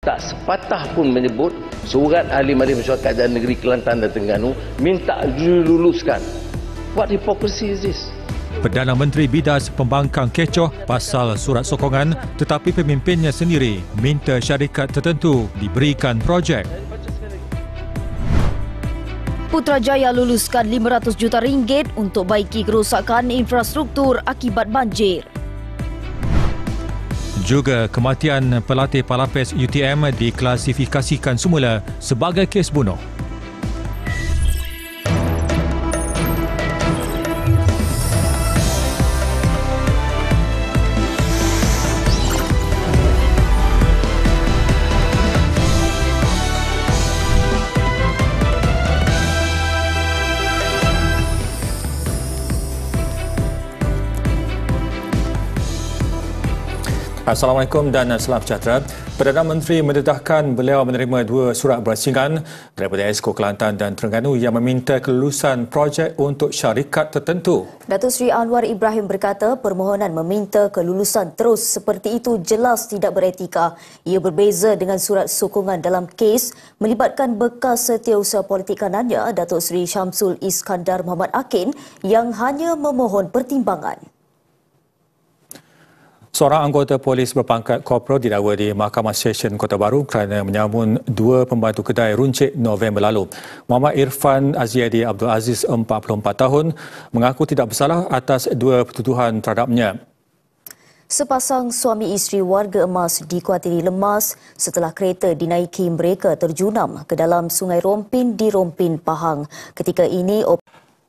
tak sepatah pun menyebut surat ahli majlis mesyuarat kerajaan negeri Kelantan dan Terengganu minta diluluskan. What hypocrisy is this? Perdana Menteri bidas pembangkang kecoh pasal surat sokongan, tetapi pemimpinnya sendiri minta syarikat tertentu diberikan projek. Putrajaya luluskan RM500 juta untuk baiki kerosakan infrastruktur akibat banjir. Juga kematian pelatih Palapes UTM diklasifikasikan semula sebagai kes bunuh. Assalamualaikum dan salam sejahtera. Perdana Menteri mendedahkan beliau menerima 2 surat berasingan daripada Exco Kelantan dan Terengganu yang meminta kelulusan projek untuk syarikat tertentu. Datuk Seri Anwar Ibrahim berkata permohonan meminta kelulusan terus seperti itu jelas tidak beretika. Ia berbeza dengan surat sokongan dalam kes melibatkan bekas setiausaha politik kanannya Datuk Seri Syamsul Iskandar Muhammad Akin yang hanya memohon pertimbangan. Seorang anggota polis berpangkat korporal didakwa di Mahkamah Session Kota Baru kerana menyamun 2 pembantu kedai runcit November lalu. Muhammad Irfan Aziadi Abdul Aziz, 44 tahun, mengaku tidak bersalah atas 2 pertuduhan terhadapnya. Sepasang suami isteri warga emas dikuatiri lemas setelah kereta dinaiki mereka terjunam ke dalam Sungai Rompin di Rompin, Pahang. Ketika ini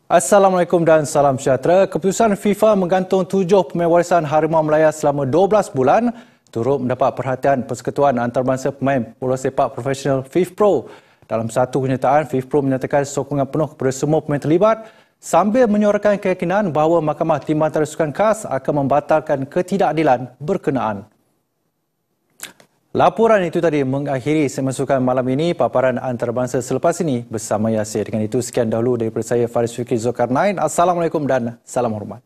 Assalamualaikum dan salam sejahtera. Keputusan FIFA menggantung 7 pemain warisan Harimau Melaya selama 12 bulan turut mendapat perhatian Persekutuan Antarabangsa Pemain Bola Sepak Profesional FIFPro. Dalam satu kenyataan, FIFPro menyatakan sokongan penuh kepada semua pemain terlibat sambil menyuarakan keyakinan bahawa Mahkamah Timbalan Sukan Khas akan membatalkan ketidakadilan berkenaan. Laporan itu tadi mengakhiri segmen sukan malam ini. Paparan antarabangsa selepas ini bersama Yasir. Dengan itu, sekian dahulu daripada saya Faris Fikri Zulkarnain. Assalamualaikum dan salam hormat.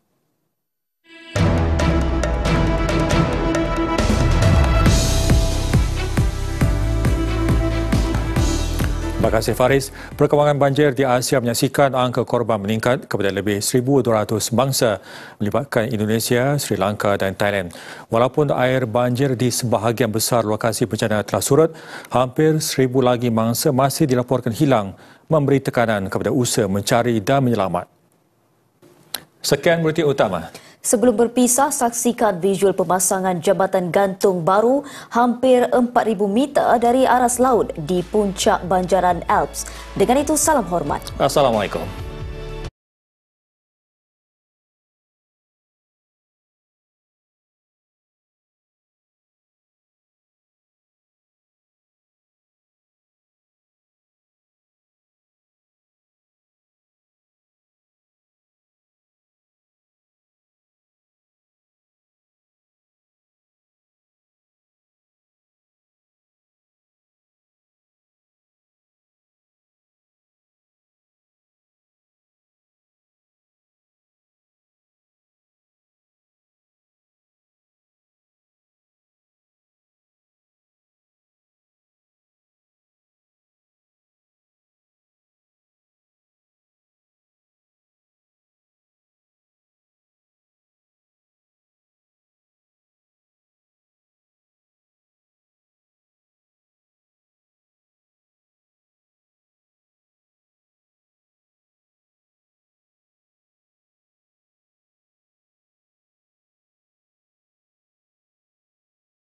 Terima kasih Faris. Perkembangan banjir di Asia menyaksikan angka korban meningkat kepada lebih 1,200 bangsa melibatkan Indonesia, Sri Lanka dan Thailand. Walaupun air banjir di sebahagian besar lokasi bencana telah surut, hampir 1,000 lagi mangsa masih dilaporkan hilang, memberi tekanan kepada usaha mencari dan menyelamat. Sekian buletin utama. Sebelum berpisah, saksikan visual pemasangan jambatan gantung baru hampir 4,000 meter dari aras laut di puncak Banjaran Alps. Dengan itu, salam hormat. Assalamualaikum.